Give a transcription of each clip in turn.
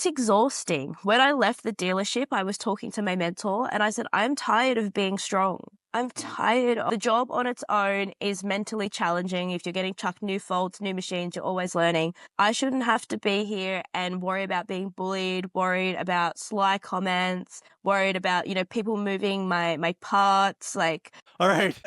it's exhausting. When I left the dealership, I was talking to my mentor and I said, I'm tired of being strong. I'm tired. The job on its own is mentally challenging. If you're getting chucked new faults, new machines, you're always learning. I shouldn't have to be here and worry about being bullied, worried about sly comments, worried about, people moving my parts. All right.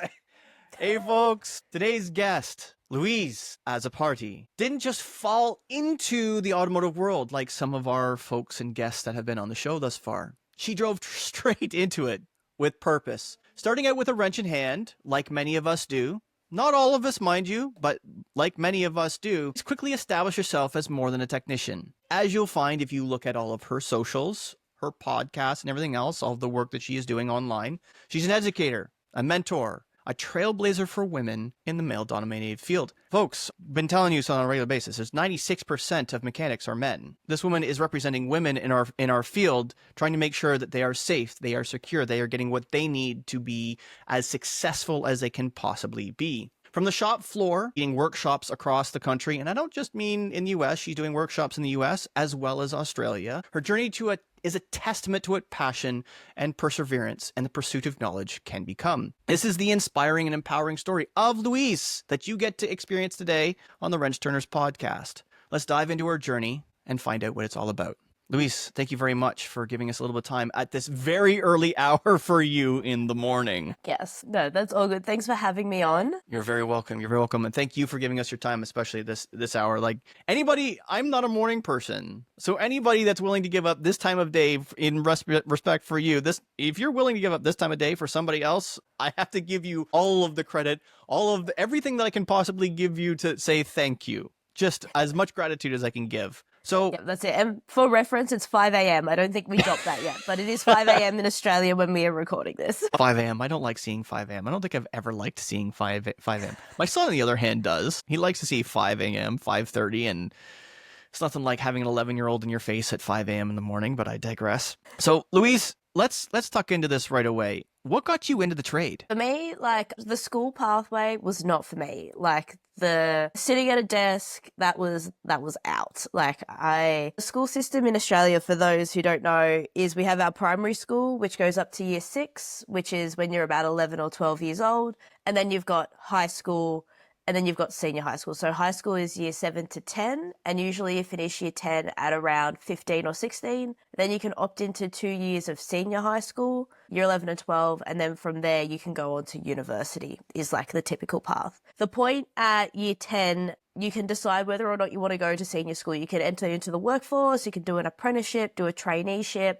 Hey, folks. Today's guest, Louise Azzopardi, didn't just fall into the automotive world like some of our folks and guests that have been on the show thus far. She drove straight into it with purpose. Starting out with a wrench in hand, like many of us do. Not all of us, mind you, but like many of us do, she's quickly established herself as more than a technician. As you'll find if you look at all of her socials, her podcasts, and everything else, all of the work that she is doing online, she's an educator, a mentor, a trailblazer for women in the male-dominated field. Folks, been telling you so on a regular basis, there's 96% of mechanics are men. This woman is representing women in our field, trying to make sure that they are safe, they are secure, they are getting what they need to be as successful as they can possibly be. From the shop floor, leading workshops across the country, and I don't just mean in the US, she's doing workshops in the US as well as Australia. Her journey is a testament to what passion and perseverance and the pursuit of knowledge can become. This is the inspiring and empowering story of Louise that you get to experience today on the Wrench Turners podcast. Let's dive into her journey and find out what it's all about. Louise, thank you very much for giving us a little bit of time at this very early hour for you in the morning. Yes, no, that's all good. Thanks for having me on. You're very welcome. You're very welcome. And thank you for giving us your time, especially this hour. Like anybody, I'm not a morning person. So anybody that's willing to give up this time of day in respect for you, if you're willing to give up this time of day for somebody else, I have to give you all of the credit, everything that I can possibly give you to say thank you. Just as much gratitude as I can give. So yeah, that's it. And for reference, it's 5 a.m. I don't think we dropped that yet, but it is 5 a.m. in Australia when we are recording this. 5 a.m. I don't like seeing 5 a.m. I don't think I've ever liked seeing 5 a.m. My son, on the other hand, does. He likes to see 5 a.m., 5:30, and it's nothing like having an 11-year-old in your face at 5 a.m. in the morning, but I digress. So, Louise, let's tuck into this right away. What got you into the trade? For me, the school pathway was not for me. The sitting at a desk, that was out. The school system in Australia, for those who don't know, is we have our primary school, which goes up to year 6, which is when you're about 11 or 12 years old. And then you've got high school, and then you've got senior high school. So high school is year 7 to 10, and usually you finish year 10 at around 15 or 16. Then you can opt into 2 years of senior high school, year 11 and 12, and then from there you can go on to university, is the typical path. The point at year 10, you can decide whether or not you want to go to senior school. You can enter into the workforce, you can do an apprenticeship, do a traineeship.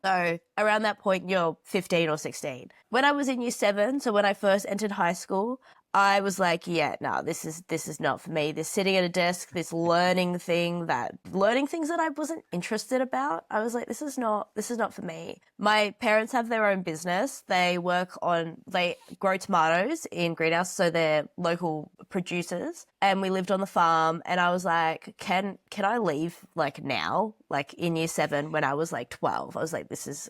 So around that point, you're 15 or 16. When I was in year 7, so when I first entered high school, I was like, yeah, no, this is not for me. This sitting at a desk, this learning things that I wasn't interested about. I was like, this is not for me. My parents have their own business. They grow tomatoes in greenhouse, so they're local producers. And we lived on the farm, and I was like, can I leave now? In year 7 when I was 12, I was like,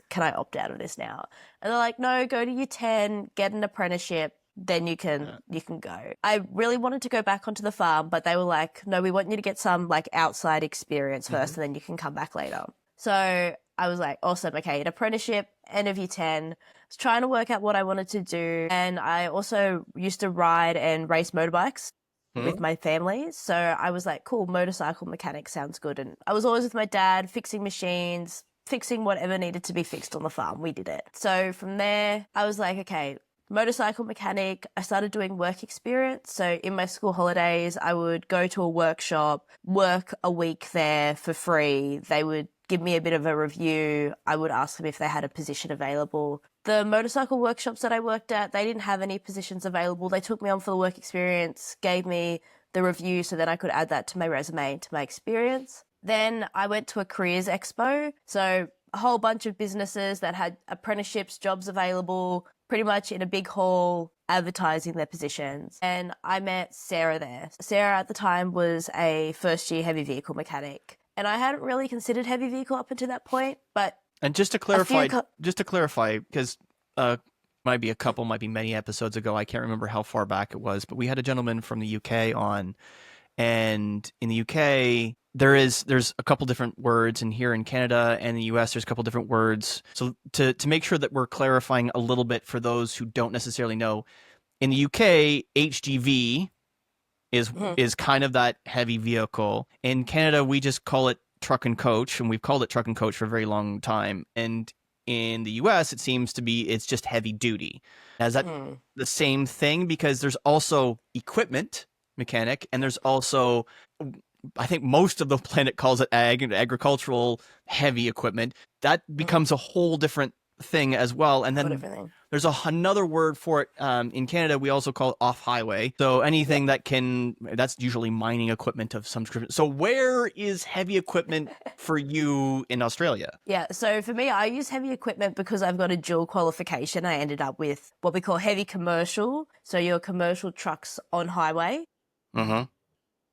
can I opt out of this now? And they're like, no, go to year 10, get an apprenticeship. Then you can go. I really wanted to go back onto the farm, but they were like, no, we want you to get some outside experience first, and then you can come back later. So I was like, awesome. Okay, an apprenticeship, end of year 10. I was trying to work out what I wanted to do. And I also used to ride and race motorbikes with my family. So I was like, cool, motorcycle mechanic sounds good. And I was always with my dad, fixing machines, fixing whatever needed to be fixed on the farm. We did it. So from there, I was like, okay, motorcycle mechanic. I started doing work experience. So in my school holidays, I would go to a workshop, work a week there for free. They would give me a bit of a review. I would ask them if they had a position available. The motorcycle workshops that I worked at, they didn't have any positions available. They took me on for the work experience, gave me the review so then I could add that to my resume, to my experience. Then I went to a careers expo. So a whole bunch of businesses that had apprenticeships, jobs available, pretty much in a big hall advertising their positions. And I met Sarah there. Sarah at the time was a first-year heavy vehicle mechanic. And I hadn't really considered heavy vehicle up until that point, but... And just to clarify, because might be many episodes ago, I can't remember how far back it was, but we had a gentleman from the UK on, and in the UK, there's a couple different words, and here in Canada and the US there's a couple different words. So to make sure that we're clarifying a little bit for those who don't necessarily know, in the UK, HGV is kind of that heavy vehicle. In Canada, we just call it truck and coach, and we've called it truck and coach for a very long time. And in the US, it seems to be it's just heavy duty. Now, is that the same thing? Because there's also equipment mechanic, and there's also, I think most of the planet calls it agricultural heavy equipment. That becomes a whole different thing as well. And then there's another word for it. In Canada, we also call it off-highway. So anything that's usually mining equipment of some description. So where is heavy equipment for you in Australia? Yeah, so for me, I use heavy equipment because I've got a dual qualification. I ended up with what we call heavy commercial. So your commercial trucks on highway.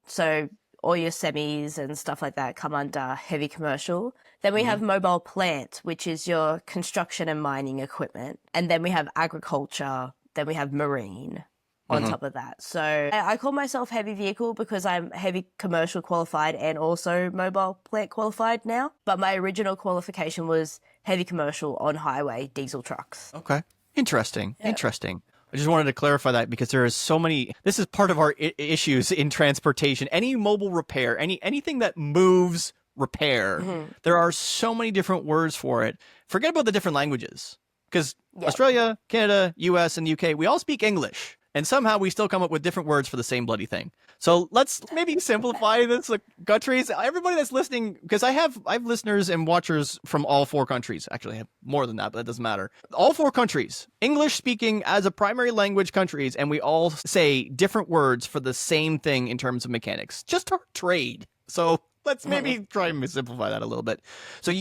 So all your semis and stuff like that come under heavy commercial. Then we have mobile plant, which is your construction and mining equipment. And then we have agriculture. Then we have marine on top of that. So I call myself heavy vehicle because I'm heavy commercial qualified and also mobile plant qualified now. But my original qualification was heavy commercial on highway diesel trucks. Okay. Interesting. Yeah. Interesting. I just wanted to clarify that because there is so many, this is part of our issues in transportation. Any mobile repair, anything that moves, repair, there are so many different words for it. Forget about the different languages, because Australia, Canada, US, and UK, we all speak English, and somehow we still come up with different words for the same bloody thing. So let's maybe simplify this, like, countries. Everybody that's listening, because I have listeners and watchers from all 4 countries. Actually, I have more than that, but that doesn't matter. All 4 countries, English speaking as a primary language countries, and we all say different words for the same thing in terms of mechanics, just our trade. So let's maybe try and simplify that a little bit. So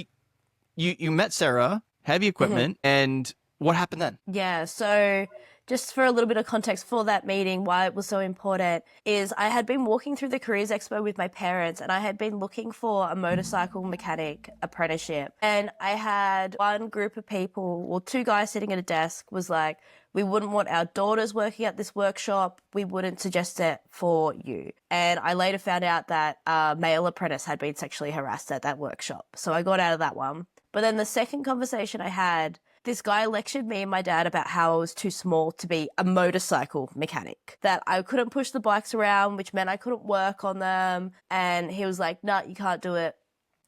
you met Sarah, heavy equipment, and what happened then? Yeah, so just for a little bit of context for that meeting, why it was so important is I had been walking through the Careers Expo with my parents, and I had been looking for a motorcycle mechanic apprenticeship. And I had one group of people, well, 2 guys sitting at a desk was like, we wouldn't want our daughters working at this workshop. We wouldn't suggest it for you. And I later found out that a male apprentice had been sexually harassed at that workshop. So I got out of that one. But then the second conversation I had, this guy lectured me and my dad about how I was too small to be a motorcycle mechanic, that I couldn't push the bikes around, which meant I couldn't work on them. And he was like, nah, you can't do it,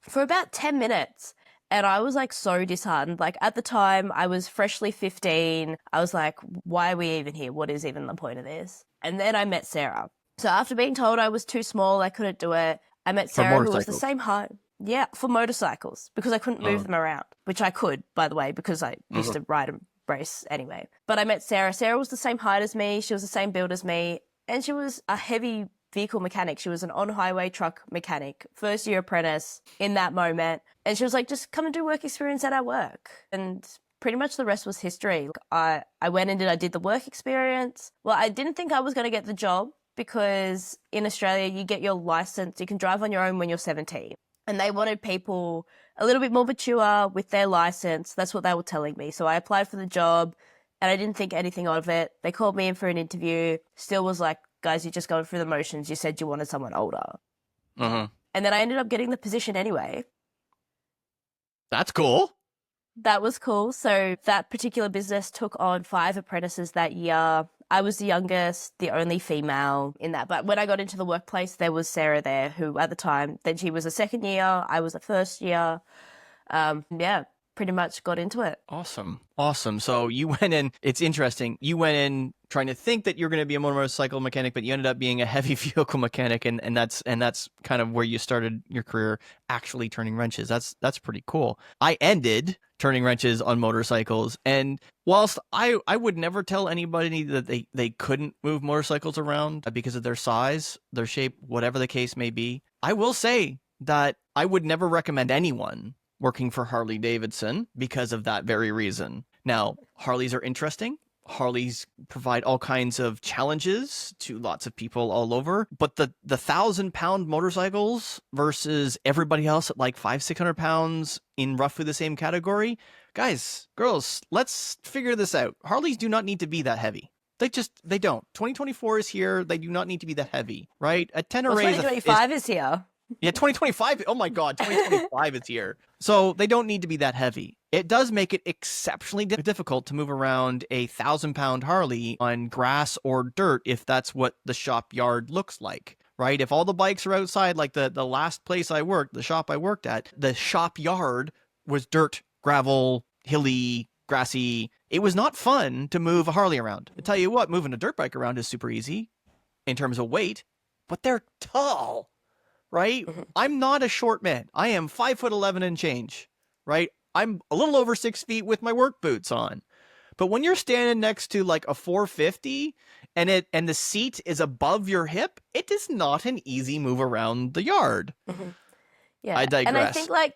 for about 10 minutes. And I was like so disheartened. Like at the time I was freshly 15. I was like, why are we even here? What is even the point of this? And then I met Sarah. So after being told I was too small, I couldn't do it, I met Sarah, who was the same height. Yeah, for motorcycles, because I couldn't move them around, which I could, by the way, because I used to ride and race anyway. But I met Sarah. Sarah was the same height as me. She was the same build as me. And she was a heavy vehicle mechanic. She was an on-highway truck mechanic, first-year apprentice in that moment. And she was like, just come and do work experience at our work. And pretty much the rest was history. I went and I did the work experience. Well, I didn't think I was going to get the job because in Australia, you get your license. You can drive on your own when you're 17. And they wanted people a little bit more mature with their license. That's what they were telling me. So I applied for the job and I didn't think anything of it. They called me in for an interview. Still was like, guys, you're just going through the motions. You said you wanted someone older. And then I ended up getting the position anyway. That's cool. That was cool. So that particular business took on 5 apprentices that year. I was the youngest, the only female in that. But when I got into the workplace, there was Sarah there, who at the time, then she was a second year, I was a first year. Yeah, pretty much got into it. Awesome. Awesome. So you went in, it's interesting. You went in trying to think that you're going to be a motorcycle mechanic, but you ended up being a heavy vehicle mechanic. And that's kind of where you started your career, actually turning wrenches. That's pretty cool. I ended turning wrenches on motorcycles. And whilst I would never tell anybody that they couldn't move motorcycles around because of their size, their shape, whatever the case may be, I will say that I would never recommend anyone working for Harley Davidson because of that very reason. Now, Harleys are interesting. Harleys provide all kinds of challenges to lots of people all over, but the 1,000-pound motorcycles versus everybody else at like 500-600 pounds in roughly the same category, guys, girls, let's figure this out. Harleys do not need to be that heavy. They don't. 2024 is here. They do not need to be that heavy, right? A 10 well, 2025 is here. Yeah, 2025. Oh my God, 2025 is here. So they don't need to be that heavy. It does make it exceptionally difficult to move around a 1,000-pound Harley on grass or dirt if that's what the shop yard looks like, right? If all the bikes are outside, like the last place I worked, the shop I worked at, the shop yard was dirt, gravel, hilly, grassy. It was not fun to move a Harley around. I tell you what, moving a dirt bike around is super easy in terms of weight, but they're tall. Right? I'm not a short man. I am 5'11" and change, right? I'm a little over 6 feet with my work boots on. But when you're standing next to like a 450 and the seat is above your hip, it is not an easy move around the yard. Yeah. I digress. And I think like,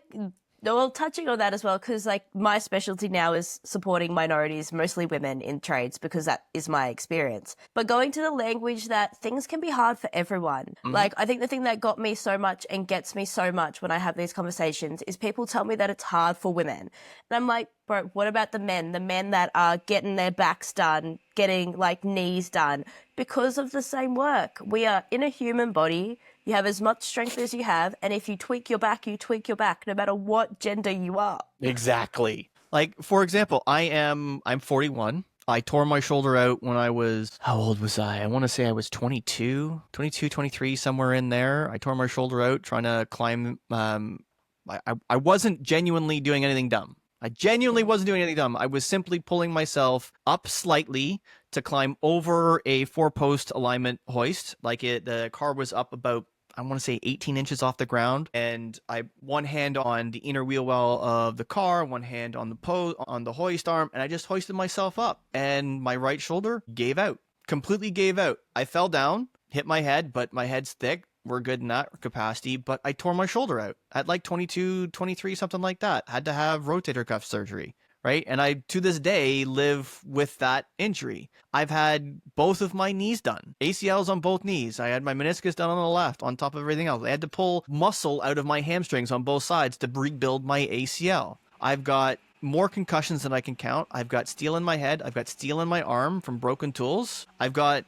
well, touching on that as well, because like my specialty now is supporting minorities, mostly women in trades, because that is my experience. But going to the language that things can be hard for everyone. Like, I think the thing that got me so much and gets me so much when I have these conversations is people tell me that it's hard for women. And I'm like, bro, what about the men? The men that are getting their backs done, getting like knees done because of the same work. We are in a human body. You have as much strength as you have, and if you tweak your back, you tweak your back, no matter what gender you are. Exactly. Like, for example, I'm 41. I tore my shoulder out when I was, how old was I? I want to say I was 22, 23, somewhere in there. I tore my shoulder out trying to climb. I wasn't genuinely doing anything dumb. I genuinely wasn't doing anything dumb. I was simply pulling myself up slightly to climb over a 4-post alignment hoist. Like the car was up about, I want to say 18 inches off the ground, and I one hand on the inner wheel well of the car, one hand on the hoist arm, and I just hoisted myself up, and my right shoulder gave out, completely gave out. I fell down, hit my head, but my head's thick. We're good in that capacity, but I tore my shoulder out at like 22, 23, something like that. Had to have rotator cuff surgery. Right. And I, to this day, live with that injury. I've had both of my knees done, ACLs on both knees. I had my meniscus done on the left on top of everything else. I had to pull muscle out of my hamstrings on both sides to rebuild my ACL. I've got more concussions than I can count. I've got steel in my head. I've got steel in my arm from broken tools. I've got,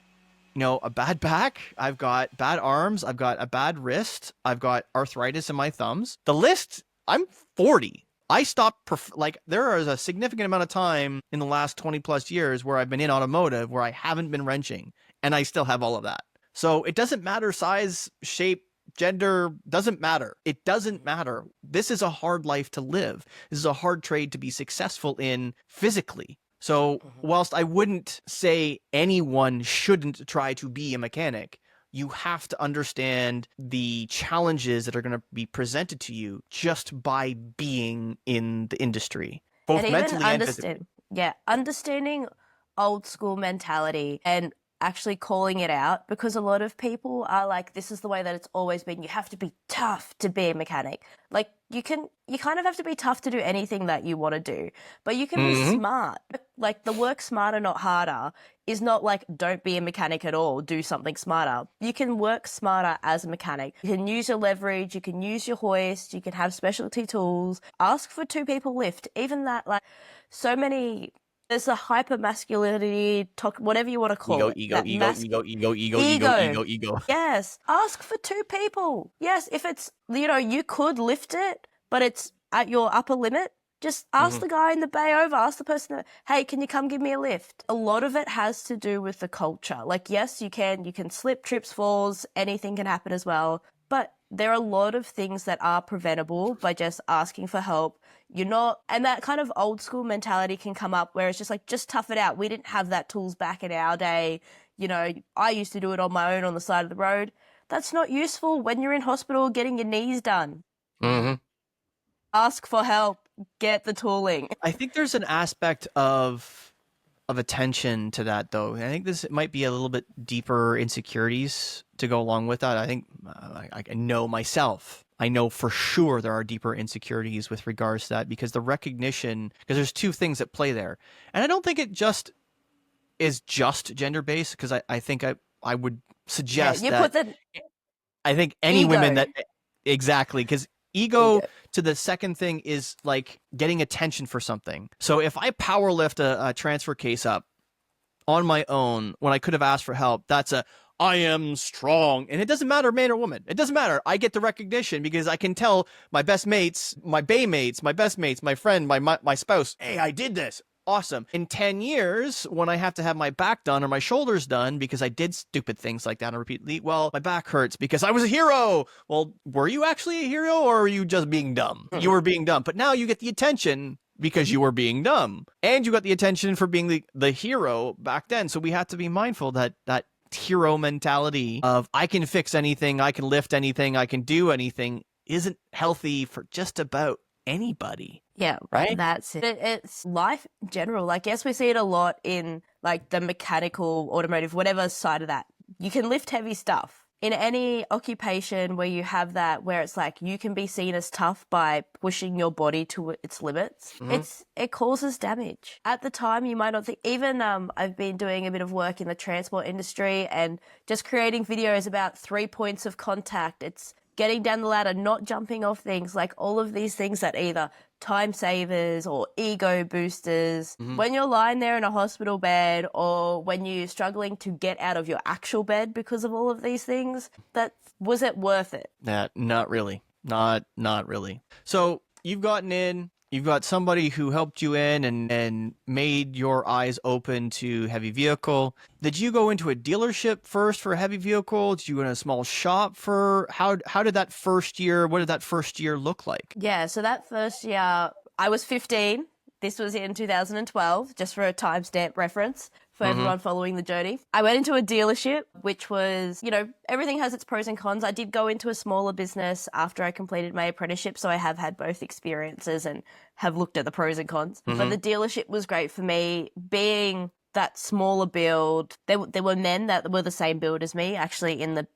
a bad back. I've got bad arms. I've got a bad wrist. I've got arthritis in my thumbs. The list, I'm 40. I stopped, there is a significant amount of time in the last 20 plus years where I've been in automotive where I haven't been wrenching, and I still have all of that. So it doesn't matter size, shape, gender, doesn't matter. It doesn't matter. This is a hard life to live. This is a hard trade to be successful in physically. So whilst I wouldn't say anyone shouldn't try to be a mechanic, you have to understand the challenges that are going to be presented to you just by being in the industry, both mentally and physically. Yeah, understanding old school mentality and actually calling it out, because a lot of people are like, this is the way that it's always been. You have to be tough to be a mechanic. Like you kind of have to be tough to do anything that you want to do, but you can be smart. Like the work smarter, not harder is not like don't be a mechanic at all, do something smarter. You can work smarter as a mechanic. You can use your leverage, you can use your hoist, you can have specialty tools, ask for 2 people lift. Even that, like so many, there's a hyper masculinity, whatever you want to call it. Ego. Yes. Ask for 2 people. Yes. If it's, you could lift it, but it's at your upper limit. Just ask the guy in the bay over, ask the person, hey, can you come give me a lift? A lot of it has to do with the culture. Like, yes, you can slip, trips, falls, anything can happen as well. But there are a lot of things that are preventable by just asking for help. And that kind of old school mentality can come up where it's just like, just tough it out. We didn't have that tools back in our day. I used to do it on my own on the side of the road. That's not useful when you're in hospital getting your knees done. Ask for help. Get the tooling. I think there's an aspect of attention to that, though. I think this might be a little bit deeper insecurities to go along with that. I think I know myself. I know for sure there are deeper insecurities with regards to that, because the recognition, because there's 2 things at play there. And I don't think it just is just gender-based, because I think I would suggest I think any women that, exactly, because ego to the second thing is like getting attention for something. So if I power lift a transfer case up on my own when I could have asked for help, that's I am strong. And it doesn't matter, man or woman. It doesn't matter. I get the recognition because I can tell my best mates, my bay mates, my best mates, my friend, my spouse, hey, I did this. Awesome. In 10 years, when I have to have my back done or my shoulders done because I did stupid things like that repeatedly, well, my back hurts because I was a hero. Well, were you actually a hero or were you just being dumb? You were being dumb. But now you get the attention because you were being dumb. And you got the attention for being the hero back then. So we have to be mindful that hero mentality of I can fix anything, I can lift anything, I can do anything isn't healthy for just about anybody. Yeah, right. That's it. It's life in general. Like, yes, we see it a lot in like the mechanical, automotive, whatever side of that. You can lift heavy stuff. In any occupation where you have that, where it's like you can be seen as tough by pushing your body to its limits, it causes damage. At the time, you might not think. Even I've been doing a bit of work in the transport industry and just creating videos about 3 points of contact. It's getting down the ladder, not jumping off things, like all of these things that either time savers or ego boosters. When you're lying there in a hospital bed or when you're struggling to get out of your actual bed because of all of these things, was it worth it? Not really. Not really. So you've gotten in, you've got somebody who helped you in and made your eyes open to heavy vehicle. Did you go into a dealership first for a heavy vehicle? Did you go in a small shop for how did that first year, what did that first year look like? Yeah, so that first year, I was 15. This was in 2012, just for a timestamp reference for everyone following the journey. I went into a dealership, which was, everything has its pros and cons. I did go into a smaller business after I completed my apprenticeship, so I have had both experiences and have looked at the pros and cons. But the dealership was great for me. Being that smaller build, there were men that were the same build as me, actually, in the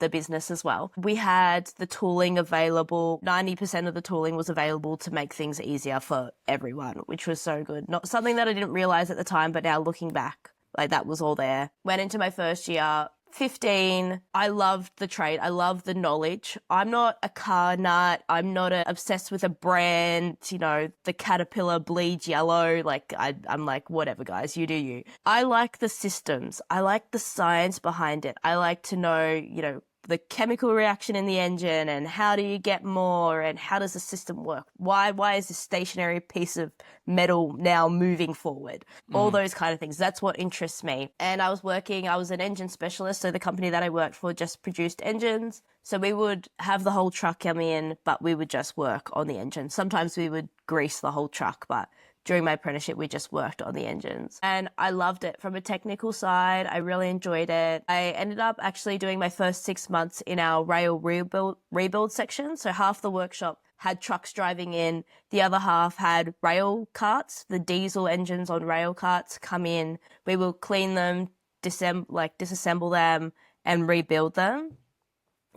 business as well. We had the tooling available. 90% of the tooling was available to make things easier for everyone, which was so good. Not something that I didn't realize at the time, but now looking back, like that was all there. Went into my first year, 15. I loved the trade. I loved the knowledge. I'm not a car nut. I'm not obsessed with a brand, the Caterpillar bleeds yellow. Like I'm like, whatever, guys, you do you. I like the systems. I like the science behind it. I like to know, the chemical reaction in the engine and how do you get more and how does the system work? Why is this stationary piece of metal now moving forward? All those kind of things. That's what interests me. And I was an engine specialist, so the company that I worked for just produced engines. So we would have the whole truck come in, but we would just work on the engine. Sometimes we would grease the whole truck, but during my apprenticeship, we just worked on the engines. And I loved it. From a technical side, I really enjoyed it. I ended up actually doing my first 6 months in our rail rebuild section. So half the workshop had trucks driving in. The other half had rail carts, the diesel engines on rail carts come in. We will clean them, disassemble them and rebuild them.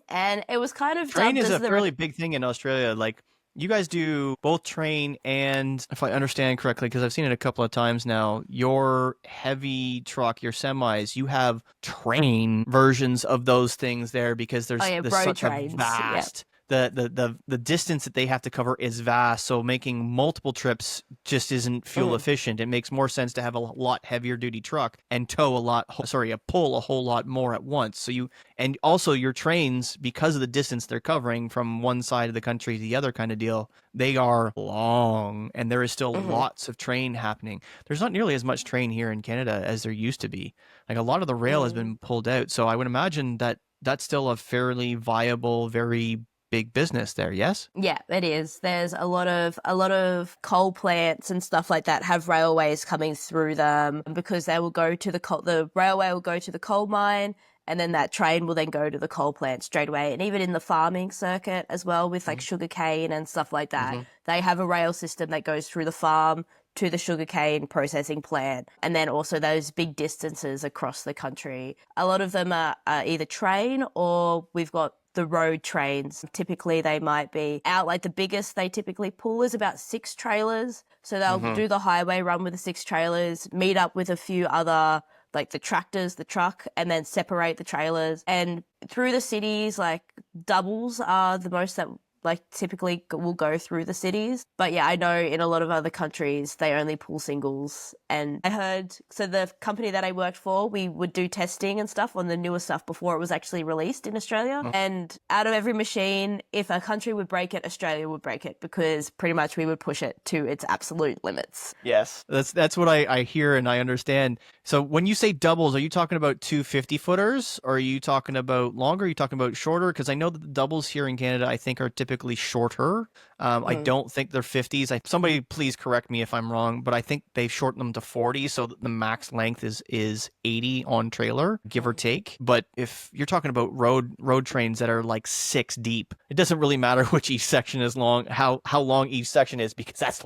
And it was kind of train is a fairly big thing in Australia. Like, you guys do both train and, if I understand correctly, because I've seen it a couple of times now, your heavy truck, your semis, you have train versions of those things there because there's such a vast, the distance that they have to cover is vast. So making multiple trips just isn't fuel efficient. It makes more sense to have a lot heavier duty truck and pull a whole lot more at once. So and also your trains, because of the distance they're covering from one side of the country to the other kind of deal, they are long and there is still lots of train happening. There's not nearly as much train here in Canada as there used to be. Like, a lot of the rail has been pulled out. So I would imagine that that's still a fairly viable, very big business there, yes? Yeah, it is. There's a lot of coal plants and stuff like that have railways coming through them because they will go to the railway will go to the coal mine, and then that train will then go to the coal plant straight away. And even in the farming circuit as well, with like sugarcane and stuff like that, they have a rail system that goes through the farm to the sugarcane processing plant, and then also those big distances across the country. A lot of them are either train or we've got the road trains. Typically they might be out, like the biggest they typically pull is about 6 trailers. So they'll do the highway run with the 6 trailers, meet up with a few other, like the tractors, the truck, and then separate the trailers. And through the cities, like doubles are the most that like typically will go through the cities. But yeah, I know in a lot of other countries, they only pull singles. And I heard, so the company that I worked for, we would do testing and stuff on the newer stuff before it was actually released in Australia. Oh. And out of every machine, if a country would break it, Australia would break it, because pretty much we would push it to its absolute limits. Yes. That's what I hear and I understand. So when you say doubles, are you talking about 250-footers? Or are you talking about longer? Are you talking about shorter? Because I know that the doubles here in Canada, I think, are typically shorter. I don't think they're 50s. Somebody please correct me if I'm wrong, but I think they've shortened them to 40, so that the max length is 80 on trailer, give or take. But if you're talking about road trains that are like 6 deep, it doesn't really matter which each section is long, how long each section is, because that's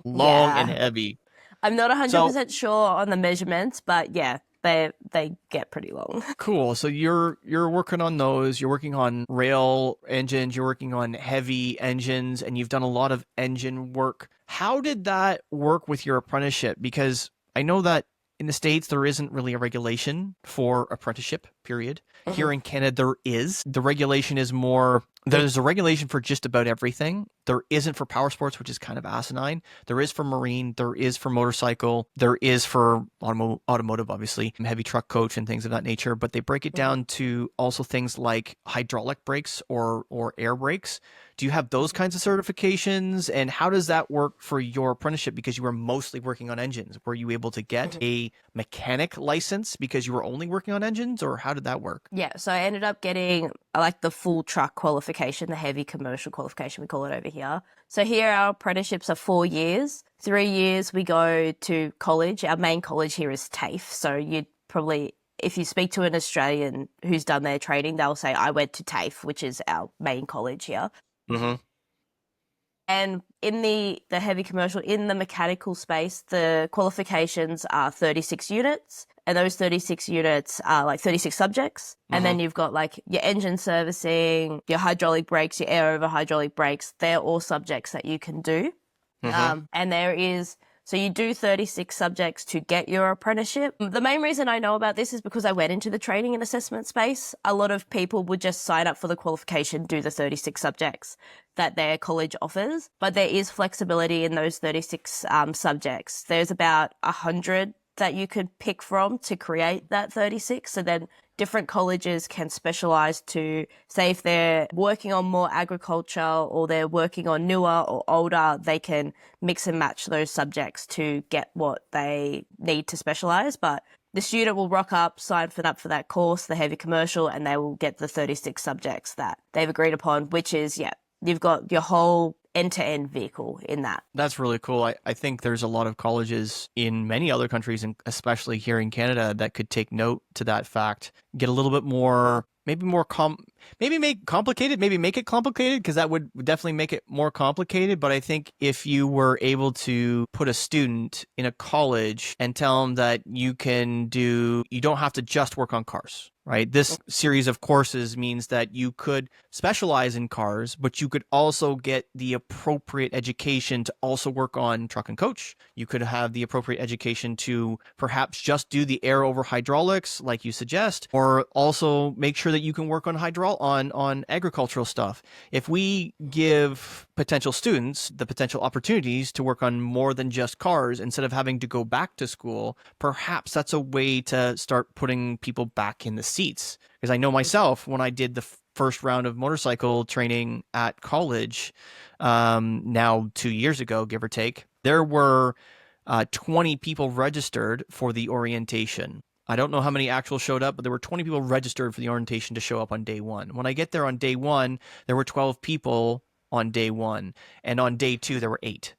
long and heavy. I'm not 100% sure on the measurements, but yeah, they get pretty long. Cool. So you're working on those. You're working on rail engines. You're working on heavy engines, and you've done a lot of engine work. How did that work with your apprenticeship? Because I know that in the States, there isn't really a regulation for apprenticeship, period. Here in Canada, there is. The regulation is more, there's a regulation for just about everything. There isn't for power sports, which is kind of asinine. There is for marine. There is for motorcycle. There is for automotive, obviously, heavy truck coach and things of that nature. But they break it down to also things like hydraulic brakes or air brakes. Do you have those kinds of certifications? And how does that work for your apprenticeship? Because you were mostly working on engines. Were you able to get a mechanic license because you were only working on engines, or how did that work? Yeah, so I ended up getting like the full truck qualification, the heavy commercial qualification, we call it over here. So here our apprenticeships are 4 years. 3 years we go to college. Our main college here is TAFE. So you'd probably, if you speak to an Australian who's done their training, they'll say, I went to TAFE, which is our main college here. And in the heavy commercial, in the mechanical space, the qualifications are 36 units. And those 36 units are like 36 subjects. And then you've got like your engine servicing, your hydraulic brakes, your air over hydraulic brakes. They're all subjects that you can do. And there is, so you do 36 subjects to get your apprenticeship. The main reason I know about this is because I went into the training and assessment space. A lot of people would just sign up for the qualification, do the 36 subjects that their college offers. But there is flexibility in those 36 subjects. There's about 100 that you could pick from to create that 36. So then different colleges can specialize to, say if they're working on more agriculture or they're working on newer or older, they can mix and match those subjects to get what they need to specialize. But the student will rock up, sign up for that course, the heavy commercial, and they will get the 36 subjects that they've agreed upon, which is, yeah, you've got your whole end-to-end vehicle in that. That's really cool. I think there's a lot of colleges in many other countries, and especially here in Canada, that could take note to that fact, get a little bit more, maybe make it complicated, because that would definitely make it more complicated. But I think if you were able to put a student in a college and tell them that you don't have to just work on cars. Right. This series of courses means that you could specialize in cars, but you could also get the appropriate education to also work on truck and coach. You could have the appropriate education to perhaps just do the air over hydraulics, like you suggest, or also make sure that you can work on on agricultural stuff. If we give potential students the potential opportunities to work on more than just cars instead of having to go back to school, perhaps that's a way to start putting people back in the seats. Because I know myself, when I did the first round of motorcycle training at college, now 2 years ago, give or take, there were 20 people registered for the orientation. I don't know how many actual showed up, but there were 20 people registered for the orientation to show up on day one. When I get there on day one, there were 12 people on day one. And on day two, there were 8.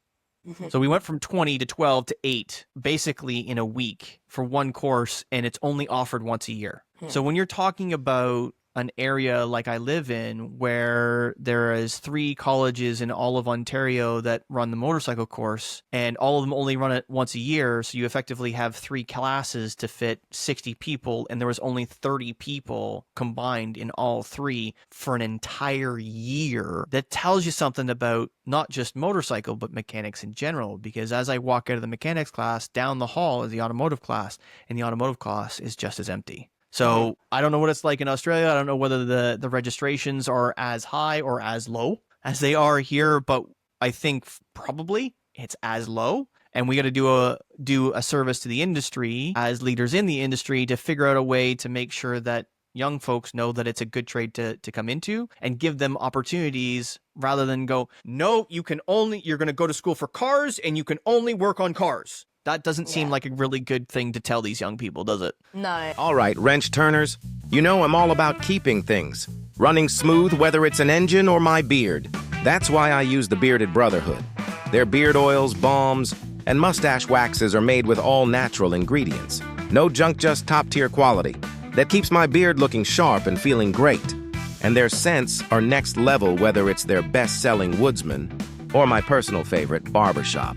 So we went from 20 to 12 to 8, basically in a week for one course, and it's only offered once a year. So when you're talking about an area like I live in, where there is 3 colleges in all of Ontario that run the motorcycle course, and all of them only run it once a year, so you effectively have 3 classes to fit 60 people, and there was only 30 people combined in all 3 for an entire year. That tells you something about not just motorcycle, but mechanics in general, because as I walk out of the mechanics class, down the hall is the automotive class, and the automotive class is just as empty. So I don't know what it's like in Australia. I don't know whether the registrations are as high or as low as they are here, but I think probably it's as low. And we got to do a service to the industry as leaders in the industry to figure out a way to make sure that young folks know that it's a good trade to come into and give them opportunities rather than go, no, you're going to go to school for cars and you can only work on cars. That doesn't seem like a really good thing to tell these young people, does it? No. All right, wrench turners, you know I'm all about keeping things running smooth, whether it's an engine or my beard. That's why I use the Bearded Brotherhood. Their beard oils, balms, and mustache waxes are made with all natural ingredients. No junk, just top-tier quality that keeps my beard looking sharp and feeling great. And their scents are next level, whether it's their best-selling Woodsman or my personal favorite, Barbershop.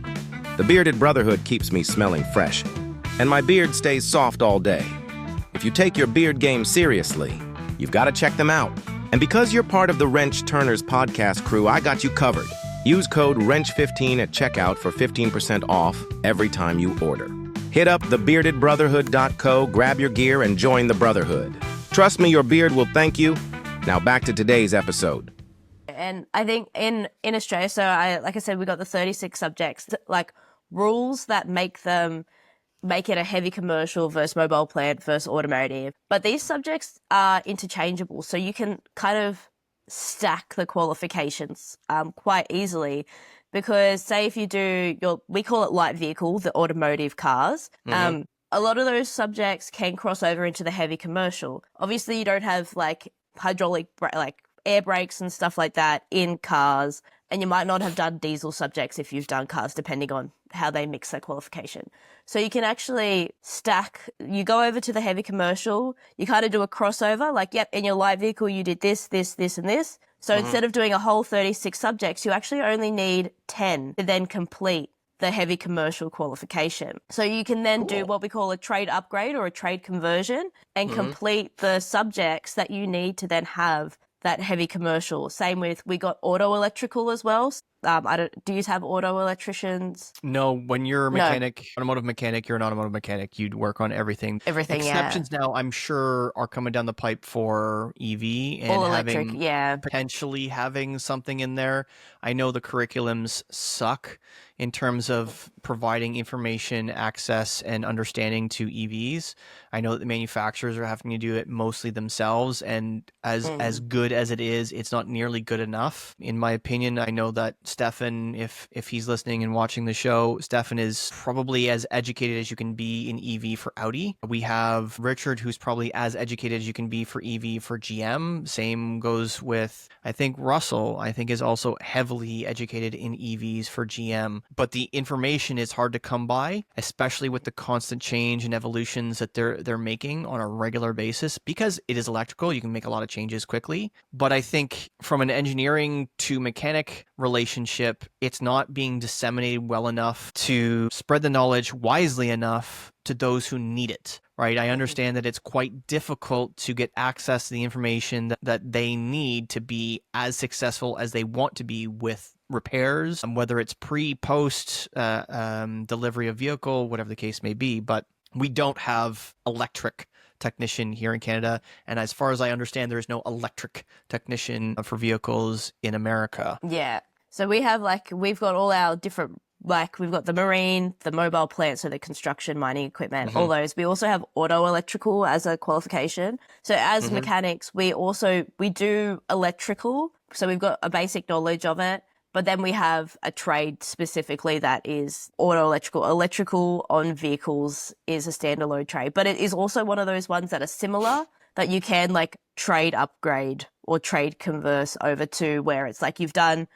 The Bearded Brotherhood keeps me smelling fresh, and my beard stays soft all day. If you take your beard game seriously, you've got to check them out. And because you're part of the Wrench Turners podcast crew, I got you covered. Use code WRENCH15 at checkout for 15% off every time you order. Hit up thebeardedbrotherhood.co, grab your gear, and join the Brotherhood. Trust me, your beard will thank you. Now back to today's episode. And I think in Australia, so like I said, we got the 36 subjects, like rules that make it a heavy commercial versus mobile plant versus automotive. But these subjects are interchangeable, so you can kind of stack the qualifications quite easily. Because say if you do we call it light vehicle, the automotive cars, a lot of those subjects can cross over into the heavy commercial. Obviously, you don't have like hydraulic, like air brakes and stuff like that in cars, and you might not have done diesel subjects if you've done cars, depending on how they mix their qualification. So you can actually stack, you go over to the heavy commercial, you kind of do a crossover, like, yep, in your light vehicle you did this, this, this, and this. So instead of doing a whole 36 subjects, you actually only need 10 to then complete the heavy commercial qualification. So you can then do what we call a trade upgrade or a trade conversion and complete the subjects that you need to then have that heavy commercial. Same with, we got auto electrical as well. Do you have auto electricians? No, when you're a mechanic, automotive mechanic, you're an automotive mechanic. You'd work on everything. Everything, Exceptions now, I'm sure, are coming down the pipe for EV and all electric, potentially having something in there. I know the curriculums suck in terms of providing information, access, and understanding to EVs. I know that the manufacturers are having to do it mostly themselves, and as good as it is, it's not nearly good enough. In my opinion, I know that Stefan, if he's listening and watching the show, Stefan is probably as educated as you can be in EV for Audi. We have Richard, who's probably as educated as you can be for EV for GM. Same goes with, I think, Russell, is also heavily educated in EVs for GM. But the information is hard to come by, especially with the constant change and evolutions that they're making on a regular basis. Because it is electrical, you can make a lot of changes quickly. But I think from an engineering to mechanic relationship, it's not being disseminated well enough to spread the knowledge wisely enough to those who need it, right? I understand that it's quite difficult to get access to the information that they need to be as successful as they want to be with repairs, whether it's pre-post delivery of vehicle, whatever the case may be. But we don't have electric technician here in Canada, and as far as I understand, there is no electric technician for vehicles in America. Yeah. So we've got all our different, we've got the marine, the mobile plant, so the construction, mining equipment, all those. We also have auto electrical as a qualification. So as mechanics, we do electrical. So we've got a basic knowledge of it. But then we have a trade specifically that is auto electrical. Electrical on vehicles is a standalone trade, but it is also one of those ones that are similar that you can trade upgrade or trade converse over to, where it's like you've done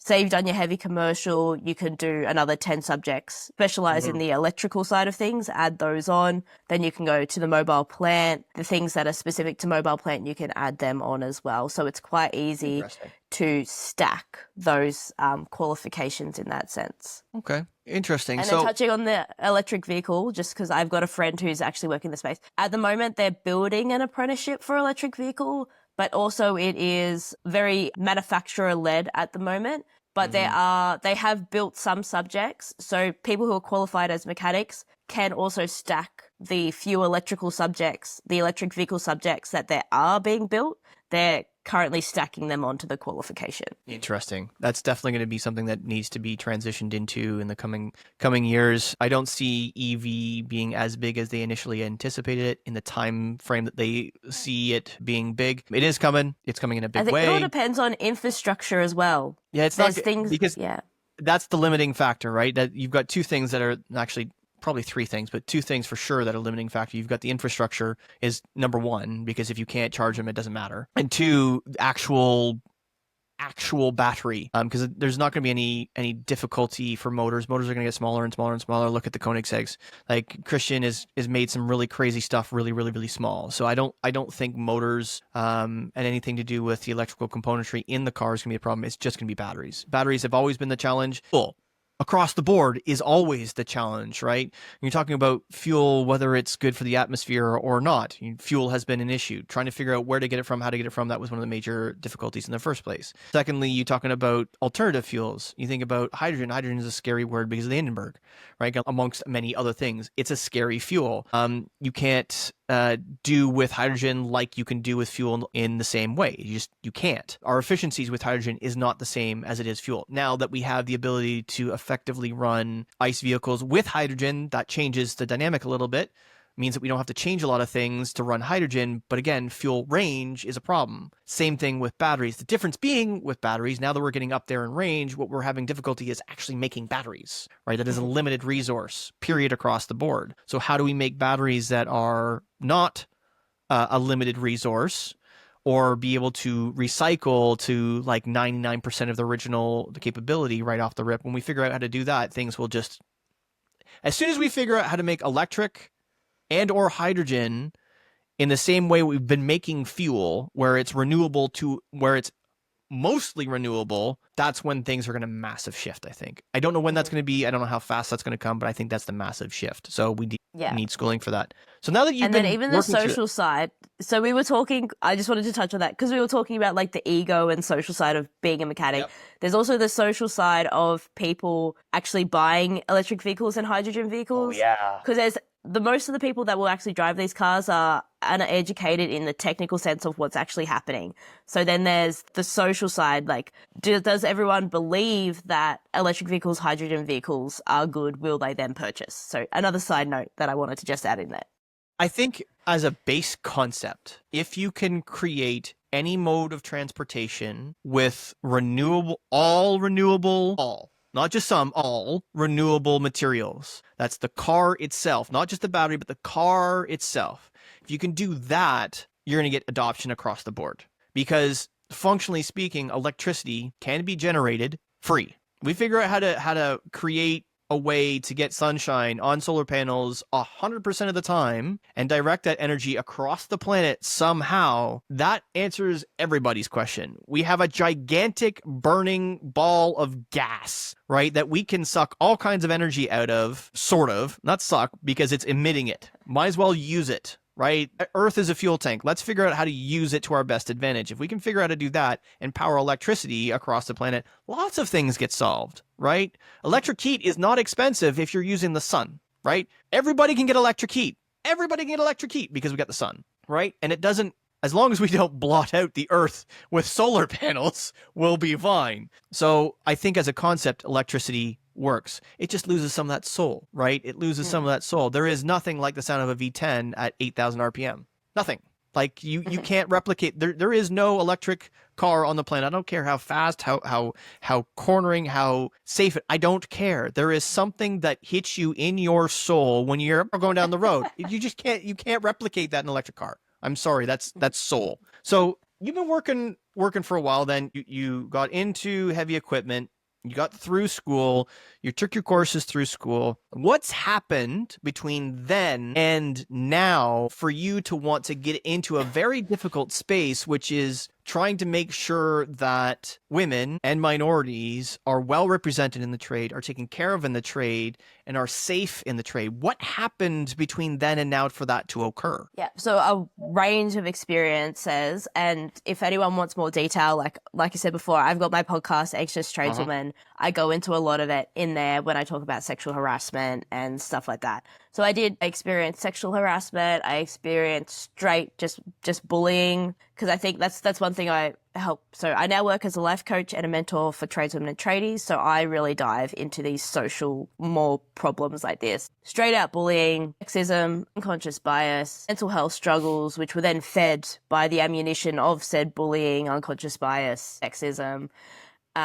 your heavy commercial, you can do another 10 subjects, specialize in the electrical side of things, add those on. Then you can go to the mobile plant. The things that are specific to mobile plant, you can add them on as well. So it's quite easy to stack those qualifications in that sense. Okay, interesting. And then touching on the electric vehicle, just because I've got a friend who's actually working in the space. At the moment, they're building an apprenticeship for electric vehicle, but also it is very manufacturer-led at the moment. But they have built some subjects, so people who are qualified as mechanics can also stack the few electrical subjects, the electric vehicle subjects that there are being built. They're currently stacking them onto the qualification. Interesting. That's definitely going to be something that needs to be transitioned into in the coming years. I don't see EV being as big as they initially anticipated it in the time frame that they see it being big. It is coming. It's coming in a big I think way. it all depends on infrastructure as well. Yeah, it's There's not things because yeah. that's the limiting factor, right? That you've got two things that are actually probably three things, but two things for sure that are limiting factor. You've got the infrastructure is number one, because if you can't charge them, it doesn't matter. And two, actual battery, because there's not going to be any difficulty for motors. Motors are going to get smaller and smaller and smaller. Look at the Koenigsegg's. Like Christian is made some really crazy stuff, really, really, really small. So I don't think motors and anything to do with the electrical componentry in the car is going to be a problem. It's just going to be batteries. Batteries have always been the challenge. Full across the board is always the challenge, right? You're talking about fuel, whether it's good for the atmosphere or not. Fuel has been an issue. Trying to figure out where to get it from, how to get it from, that was one of the major difficulties in the first place. Secondly, you're talking about alternative fuels. You think about hydrogen. Hydrogen is a scary word because of the Hindenburg, right? Amongst many other things. It's a scary fuel. You can't do with hydrogen like you can do with fuel in the same way. You can't. Our efficiencies with hydrogen is not the same as it is fuel. Now that we have the ability to effectively run ICE vehicles with hydrogen, that changes the dynamic a little bit. Means that we don't have to change a lot of things to run hydrogen, but again, fuel range is a problem. Same thing with batteries. The difference being with batteries, now that we're getting up there in range, what we're having difficulty is actually making batteries, right? That is a limited resource, period, across the board. So how do we make batteries that are not a limited resource, or be able to recycle to like 99% of the original capability right off the rip? When we figure out how to do that, things will just... As soon as we figure out how to make electric and or hydrogen in the same way we've been making fuel, where it's renewable to where it's mostly renewable, that's when things are going to massive shift, I think. I don't know when that's going to be. I don't know how fast that's going to come, but I think that's the massive shift. So we need schooling for that. So now that you've been then even the social side. So we were talking, I just wanted to touch on that because we were talking about like the ego and social side of being a mechanic. Yep. There's also the social side of people actually buying electric vehicles and hydrogen vehicles. Oh, yeah. Because there's most of the people that will actually drive these cars are uneducated in the technical sense of what's actually happening. So then there's the social side, like does everyone believe that electric vehicles, hydrogen vehicles are good? Will they then purchase? So another side note that I wanted to just add in there. I think as a base concept, if you can create any mode of transportation with all renewable, not just some, all renewable materials. That's the car itself, not just the battery, but the car itself. If you can do that, you're going to get adoption across the board. Because functionally speaking, electricity can be generated free. We figure out how to create a way to get sunshine on solar panels 100% of the time and direct that energy across the planet somehow. That answers everybody's question. We have a gigantic burning ball of gas, right, that we can suck all kinds of energy out of, sort of, not suck, because it's emitting it. Might as well use it. Right? Earth is a fuel tank. Let's figure out how to use it to our best advantage. If we can figure out how to do that and power electricity across the planet, lots of things get solved, right? Electric heat is not expensive if you're using the sun, right? Everybody can get electric heat. Everybody can get electric heat because we got the sun, right? And it doesn't, as long as we don't blot out the earth with solar panels, we'll be fine. So I think as a concept, electricity works. It just loses some of that soul, right? It loses some of that soul. There is nothing like the sound of a V10 at 8,000 RPM. Nothing. Like you can't replicate. There is no electric car on the planet. I don't care how fast, how cornering, how safe I don't care. There is something that hits you in your soul when you're going down the road. You can't replicate that in an electric car. I'm sorry. That's soul. So you've been working for a while. Then you got into heavy equipment. You got through school, you took your courses through school. What's happened between then and now for you to want to get into a very difficult space, which is trying to make sure that women and minorities are well represented in the trade, are taken care of in the trade, and are safe in the trade? What happened between then and now for that to occur? Yeah, so a range of experiences, and if anyone wants more detail, like I said before, I've got my podcast, Anxious Tradeswoman. I go into a lot of it in there when I talk about sexual harassment and stuff like that. So I did experience sexual harassment. I experienced straight just bullying, because I think that's one thing I help. So I now work as a life coach and a mentor for tradeswomen and tradies. So I really dive into these social more problems like this. Straight out bullying, sexism, unconscious bias, mental health struggles, which were then fed by the ammunition of said bullying, unconscious bias, sexism.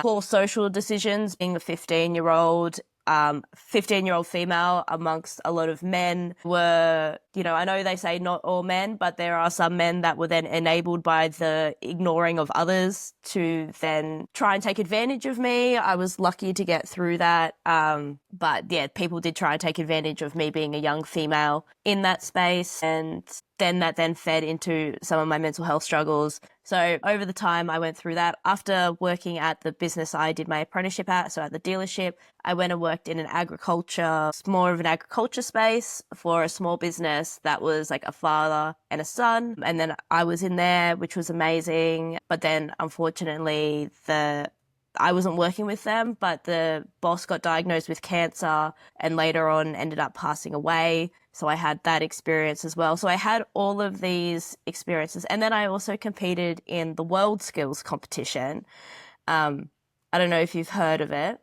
Poor social decisions, being a 15-year-old 15-year-old female amongst a lot of men were, I know they say not all men, but there are some men that were then enabled by the ignoring of others to then try and take advantage of me. I was lucky to get through that. But yeah, people did try and take advantage of me being a young female in that space. And then that then fed into some of my mental health struggles. So over the time I went through that. After working at the business I did my apprenticeship at, so at the dealership, I went and worked in more of an agriculture space for a small business that was like a father and a son. And then I was in there, which was amazing. But then unfortunately I wasn't working with them, but the boss got diagnosed with cancer and later on ended up passing away. So I had that experience as well. So I had all of these experiences. And then I also competed in the WorldSkills competition. I don't know if you've heard of it,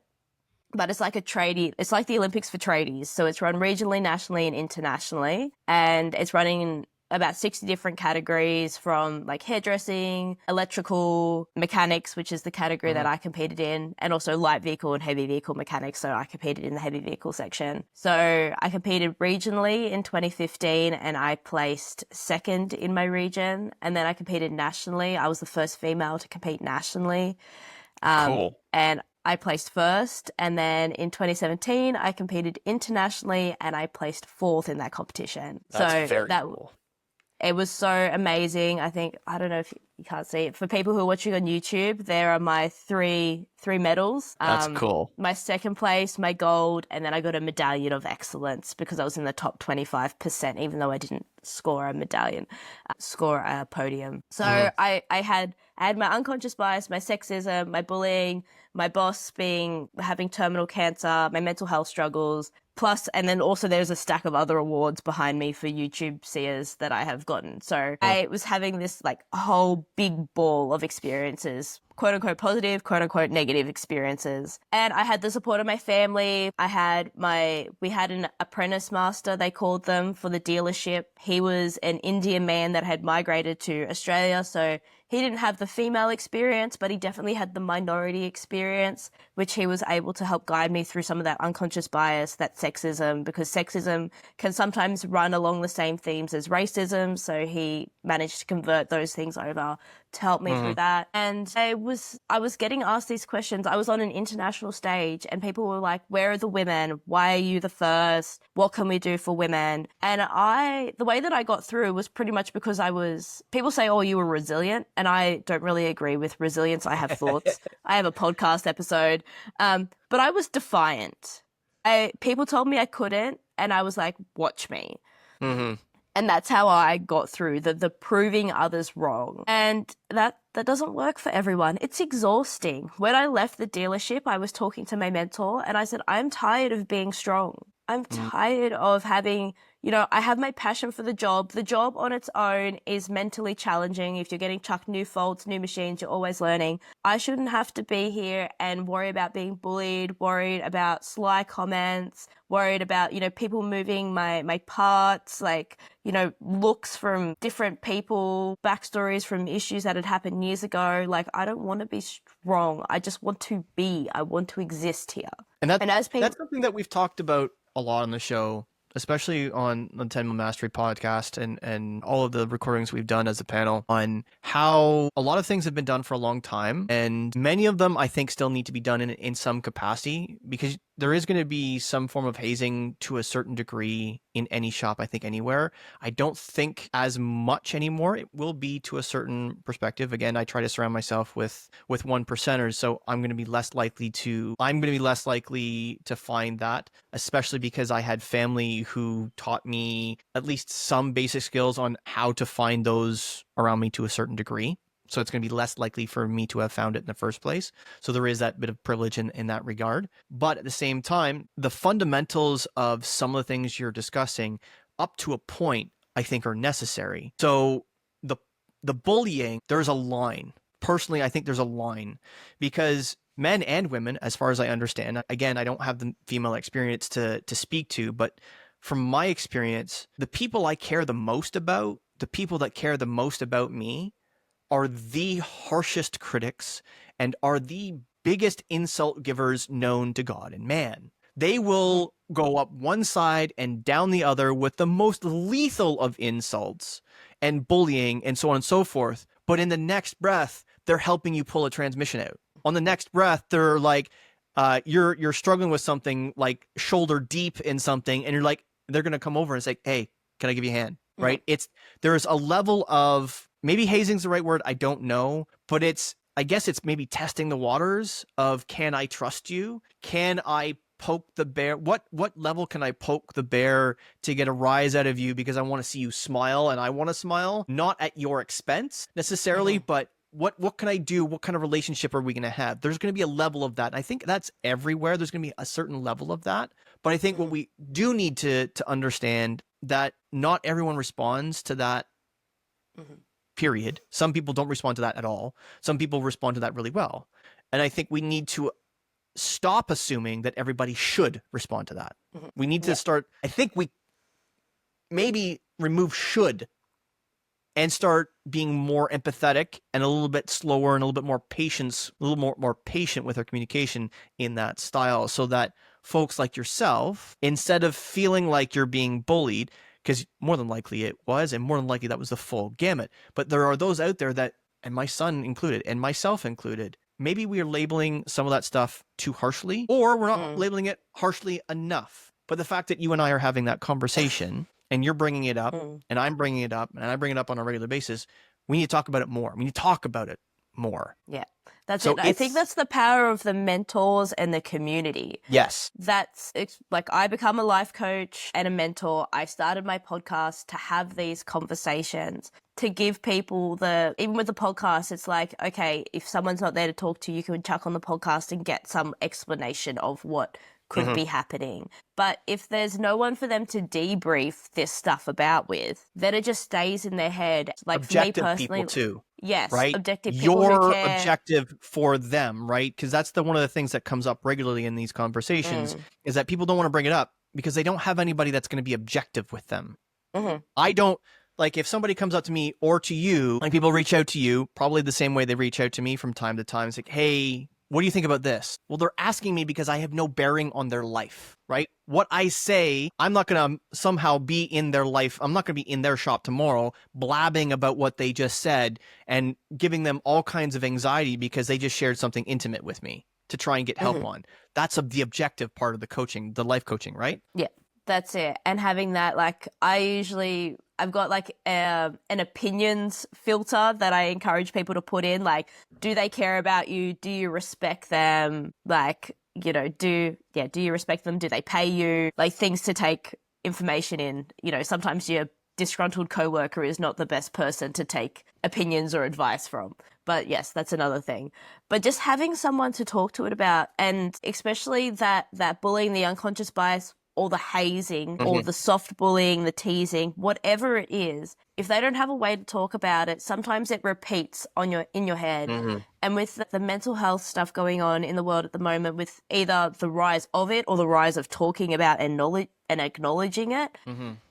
but it's like it's like the Olympics for tradies. So it's run regionally, nationally, and internationally. And it's running in about 60 different categories, from like hairdressing, electrical, mechanics, which is the category that I competed in, and also light vehicle and heavy vehicle mechanics. So I competed in the heavy vehicle section. So I competed regionally in 2015 and I placed second in my region. And then I competed nationally. I was the first female to compete nationally. Cool. And I placed first. And then in 2017, I competed internationally and I placed fourth in that competition. That's very cool. It was so amazing. I don't know if you can't see it. For people who are watching on YouTube, there are my three medals. That's cool. My second place, my gold, and then I got a medallion of excellence because I was in the top 25%, even though I didn't score a podium. So I had my unconscious bias, my sexism, my bullying, my boss having terminal cancer, my mental health struggles, plus, and then also there's a stack of other awards behind me for YouTube seers that I have gotten. So I was having this like whole big ball of experiences, quote unquote positive, quote unquote negative experiences. And I had the support of my family. We had an apprentice master, they called them, for the dealership. He was an Indian man that had migrated to Australia. So he didn't have the female experience, but he definitely had the minority experience, which he was able to help guide me through some of that unconscious bias, that sexism, because sexism can sometimes run along the same themes as racism. So he managed to convert those things over to help me through that. And I was getting asked these questions. I was on an international stage and people were like, where are the women? Why are you the first? What can we do for women? And the way that I got through was pretty much because people say, oh, you were resilient. And I don't really agree with resilience. I have thoughts. I have a podcast episode. But I was defiant. People told me I couldn't. And I was like, watch me. Mm-hmm. And that's how I got through the proving others wrong. And that doesn't work for everyone. It's exhausting. When I left the dealership, I was talking to my mentor and I said, I'm tired of being strong. I'm tired of having, I have my passion for the job. The job on its own is mentally challenging. If you're getting chucked new faults, new machines, you're always learning. I shouldn't have to be here and worry about being bullied, worried about sly comments, worried about, people moving my parts, looks from different people, backstories from issues that had happened years ago. I don't want to be strong. I just want to be. I want to exist here. And that's something that we've talked about a lot on the show, especially on the 10 Mil Mastery podcast and all of the recordings we've done as a panel, on how a lot of things have been done for a long time. And many of them, I think, still need to be done in some capacity, because there is going to be some form of hazing to a certain degree in any shop, I think, anywhere. I don't think as much anymore. It will be to a certain perspective. Again, I try to surround myself with 1%ers, so I'm going to be less likely to find that, especially because I had family who taught me at least some basic skills on how to find those around me to a certain degree. So it's going to be less likely for me to have found it in the first place. So there is that bit of privilege in that regard. But at the same time, the fundamentals of some of the things you're discussing up to a point, I think, are necessary. So the bullying, there's a line personally, I think there's a line, because men and women, as far as I understand, again, I don't have the female experience to speak to, but from my experience, the people I care the most about, the people that care the most about me, are the harshest critics and are the biggest insult givers known to God and man. They will go up one side and down the other with the most lethal of insults and bullying and so on and so forth. But in the next breath, they're helping you pull a transmission out. On the next breath, they're like, you're struggling with something, like shoulder deep in something, and you're like, they're going to come over and say, hey, can I give you a hand? Right? There's a level of, maybe hazing's the right word, I don't know, but I guess it's maybe testing the waters of, can I trust you? Can I poke the bear? What level can I poke the bear to get a rise out of you, because I want to see you smile and I want to smile, not at your expense necessarily, but what can I do? What kind of relationship are we going to have? There's going to be a level of that. And I think that's everywhere. There's going to be a certain level of that. But I think what we do need to understand, that not everyone responds to that, period. Some people don't respond to that at all. Some people respond to that really well. And I think we need to stop assuming that everybody should respond to that. We need to start, I think we maybe remove should and start being more empathetic and a little bit slower and a little bit more patience, a little more patient with our communication in that style, so that folks like yourself, instead of feeling like you're being bullied, because more than likely it was, and more than likely that was the full gamut, but there are those out there that, and my son included, and myself included, maybe we are labeling some of that stuff too harshly, or we're not labeling it harshly enough. But the fact that you and I are having that conversation, and you're bringing it up, and I'm bringing it up, and I bring it up on a regular basis, we need to talk about it more. We need to talk about it more. Yeah, that's it. I think that's the power of the mentors and the community. Yes. It's like, I become a life coach and a mentor. I started my podcast to have these conversations, to give people even with the podcast, it's like, okay, if someone's not there to talk to, you can chuck on the podcast and get some explanation of what could be happening. But if there's no one for them to debrief this stuff about with, then it just stays in their head. Like, objective for me personally, people too. Yes, right? objective people Your who care. objective for them, right? Because that's one of the things that comes up regularly in these conversations, is that people don't want to bring it up because they don't have anybody that's going to be objective with them. I don't, like, if somebody comes up to me or to you, like, people reach out to you probably the same way they reach out to me from time to time. It's like, hey, what do you think about this? Well, they're asking me because I have no bearing on their life, right? What I say, I'm not going to somehow be in their life. I'm not going to be in their shop tomorrow blabbing about what they just said and giving them all kinds of anxiety because they just shared something intimate with me to try and get help on. That's the objective part of the coaching, the life coaching, right? Yeah, that's it. And having that, like, I've got like an opinions filter that I encourage people to put in. Like, do they care about you? Do you respect them? Like, you know, do you respect them? Do they pay you? Like, things to take information in. You know, sometimes your disgruntled coworker is not the best person to take opinions or advice from. But yes, that's another thing. But just having someone to talk to it about, and especially that bullying, the unconscious bias, or the hazing, or the soft bullying, the teasing, whatever it is, if they don't have a way to talk about it, sometimes it repeats in your head. And with the mental health stuff going on in the world at the moment, with either the rise of it or the rise of talking about and acknowledging it,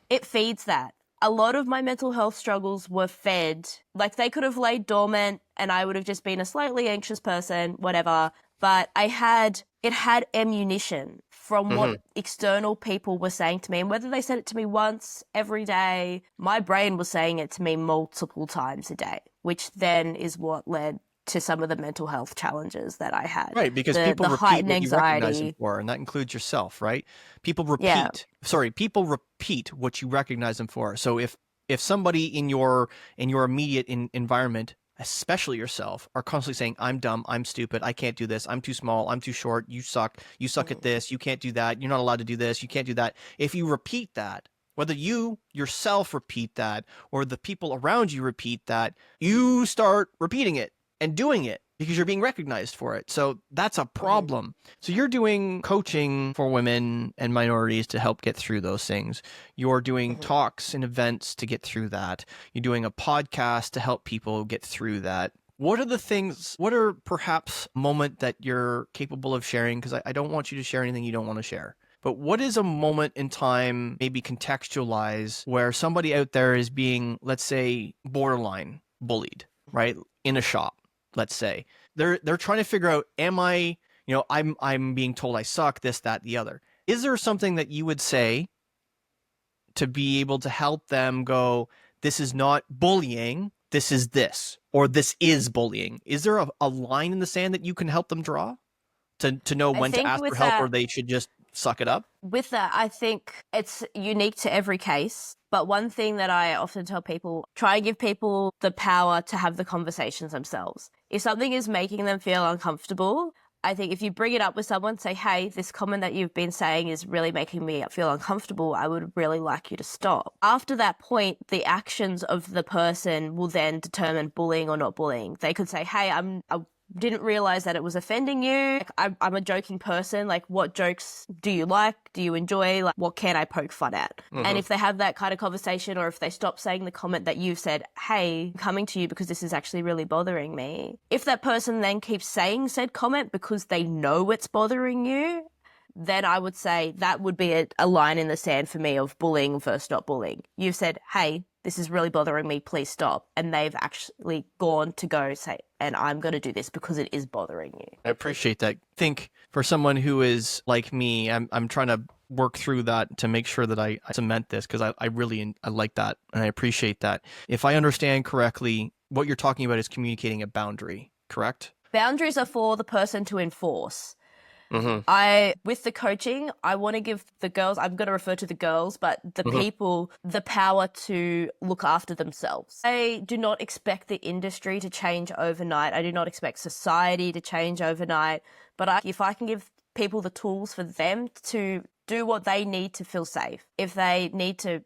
it feeds that. A lot of my mental health struggles were fed, like, they could have laid dormant and I would have just been a slightly anxious person, whatever, but it had ammunition from what external people were saying to me. And whether they said it to me once, every day, my brain was saying it to me multiple times a day, which then is what led to some of the mental health challenges that I had. Right, because people repeat what you recognize them for, and that includes yourself, right? People repeat what you recognize them for. So if somebody in your immediate environment, especially yourself, are constantly saying, I'm dumb, I'm stupid, I can't do this, I'm too small, I'm too short, you suck at this, you can't do that, you're not allowed to do this, you can't do that. If you repeat that, whether you yourself repeat that or the people around you repeat that, you start repeating it and doing it because you're being recognized for it. So that's a problem. So you're doing coaching for women and minorities to help get through those things. You're doing talks and events to get through that. You're doing a podcast to help people get through that. what are perhaps a moment that you're capable of sharing? Because I don't want you to share anything you don't want to share. But what is a moment in time, maybe contextualize, where somebody out there is being, let's say, borderline bullied, right? In a shop, let's say. They're trying to figure out, am I, I'm being told I suck, this, that, the other. Is there something that you would say to be able to help them go, this is not bullying, this is this, or this is bullying? Is there a line in the sand that you can help them draw to know when to ask for help, or they should just suck it up? With that, I think it's unique to every case. But one thing that I often tell people, try and give people the power to have the conversations themselves. If something is making them feel uncomfortable, I think if you bring it up with someone, say, hey, this comment that you've been saying is really making me feel uncomfortable. I would really like you to stop. After that point, the actions of the person will then determine bullying or not bullying. They could say, hey, I didn't realize that it was offending you. Like, I'm a joking person. Like, what jokes do you like? Do you enjoy? Like, what can I poke fun at? Mm-hmm. And if they have that kind of conversation, or if they stop saying the comment that you've said, hey, I'm coming to you because this is actually really bothering me. If that person then keeps saying said comment because they know it's bothering you, then I would say that would be a line in the sand for me of bullying versus not bullying. You've said, hey, this is really bothering me, please stop. And they've actually gone to go say, and I'm going to do this because it is bothering you. I appreciate that. I think for someone who is like me, I'm trying to work through that to make sure that I cement this, because I really like that and I appreciate that. If I understand correctly, what you're talking about is communicating a boundary, correct? Boundaries are for the person to enforce. Mm-hmm. With the coaching, I want to give the girls, I'm going to refer to the girls, but the people, the power to look after themselves. I do not expect the industry to change overnight. I do not expect society to change overnight. But if I can give people the tools for them to do what they need to feel safe. If they need to,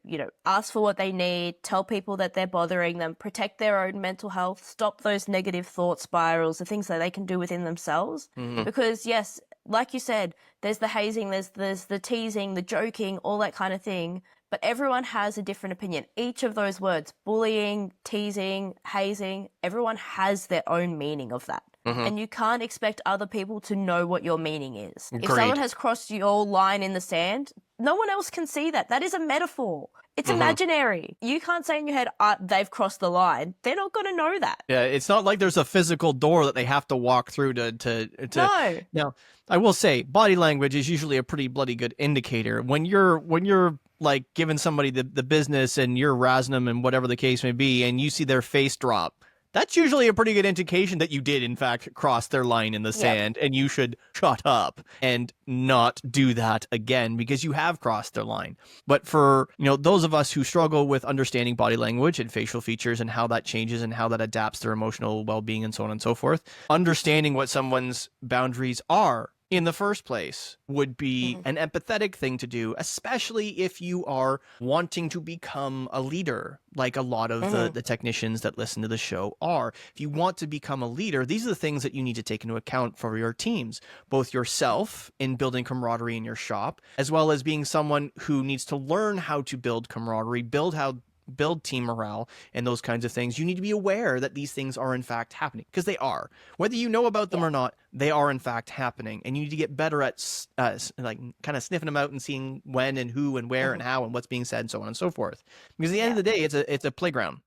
ask for what they need, tell people that they're bothering them, protect their own mental health, stop those negative thought spirals, the things that they can do within themselves. Mm-hmm. Because yes, like you said, there's the hazing, there's the teasing, the joking, all that kind of thing. But everyone has a different opinion. Each of those words, bullying, teasing, hazing, everyone has their own meaning of that. Mm-hmm. And you can't expect other people to know what your meaning is. Agreed. If someone has crossed your line in the sand, no one else can see that. That is a metaphor. It's imaginary. You can't say in your head, they've crossed the line. They're not going to know that. Yeah, it's not like there's a physical door that they have to walk through to No. Now, I will say body language is usually a pretty bloody good indicator. When you're like giving somebody the business and you're razzing them and whatever the case may be, and you see their face drop, that's usually a pretty good indication that you did, in fact, cross their line in the sand, and you should shut up and not do that again because you have crossed their line. But for, those of us who struggle with understanding body language and facial features and how that changes and how that adapts their emotional well-being and so on and so forth, understanding what someone's boundaries are in the first place would be an empathetic thing to do, especially if you are wanting to become a leader, like a lot of the technicians that listen to the show are. If you want to become a leader, these are the things that you need to take into account for your teams, both yourself in building camaraderie in your shop, as well as being someone who needs to learn how to build camaraderie, build team morale and those kinds of things. You need to be aware that these things are in fact happening, because they are. Whether you know about them or not, they are in fact happening, and you need to get better at kind of sniffing them out and seeing when and who and where and how and what's being said and so on and so forth. Because at the end of the day, it's a playground,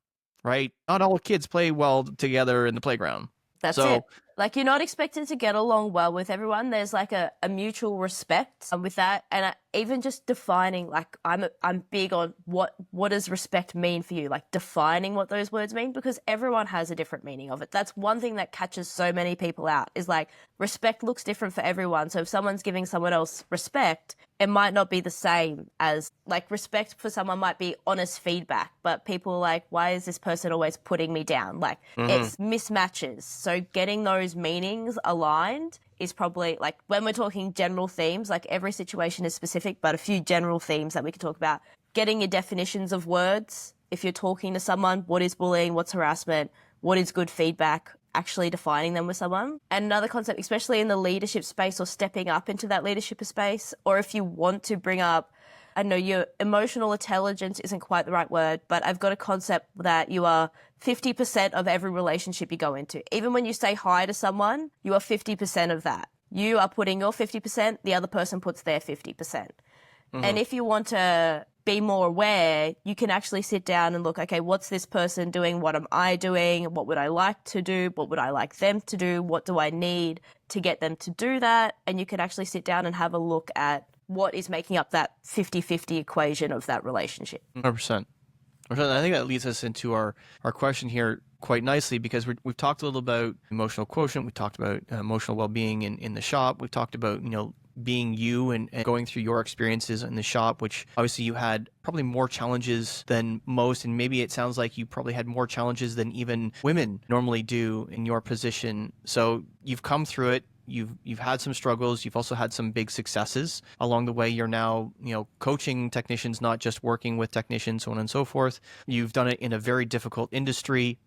right? Not all kids play well together in the playground. That's it. Like, you're not expected to get along well with everyone. There's like a mutual respect with that. And even just defining, like, I'm big on what does respect mean for you? Like, defining what those words mean, because everyone has a different meaning of it. That's one thing that catches so many people out, is like, respect looks different for everyone. So if someone's giving someone else respect, it might not be the same as, like, respect for someone might be honest feedback, but people are like, why is this person always putting me down? Like, it's mismatches. So getting those meanings aligned is probably, like, when we're talking general themes, like, every situation is specific, but a few general themes that we could talk about. Getting your definitions of words. If you're talking to someone, what is bullying? What's harassment? What is good feedback? Actually defining them with someone. And another concept, especially in the leadership space or stepping up into that leadership space, or if you want to bring up I know your emotional intelligence isn't quite the right word, but I've got a concept that you are 50% of every relationship you go into. Even when you say hi to someone, you are 50% of that. You are putting your 50%, the other person puts their 50%. And if you want to be more aware, you can actually sit down and look, okay, what's this person doing? What am I doing? What would I like to do? What would I like them to do? What do I need to get them to do that? And you can actually sit down and have a look at what is making up that 50-50 equation of that relationship. 100%. I think that leads us into our question here quite nicely, because we've talked a little about emotional quotient. We talked about emotional well-being in the shop. We've talked about, being you and going through your experiences in the shop, which obviously you had probably more challenges than most. And maybe it sounds like you probably had more challenges than even women normally do in your position. So you've come through it. You've had some struggles. You've also had some big successes along the way. You're now, coaching technicians, not just working with technicians, so on and so forth. You've done it in a very difficult industry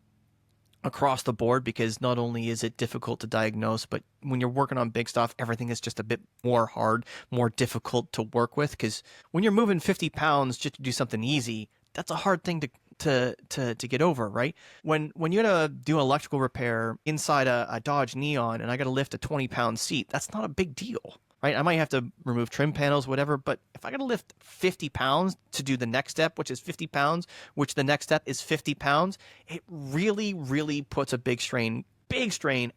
across the board, because not only is it difficult to diagnose, but when you're working on big stuff, everything is just a bit more hard, more difficult to work with. Because when you're moving 50 pounds just to do something easy, that's a hard thing to get over, right? When you gotta do electrical repair inside a Dodge Neon and I gotta lift a 20-pound seat, that's not a big deal, right? I might have to remove trim panels, whatever, but if I gotta lift 50 pounds to do the next step, which is 50 pounds, which the next step is 50 pounds, it really, really puts a big strain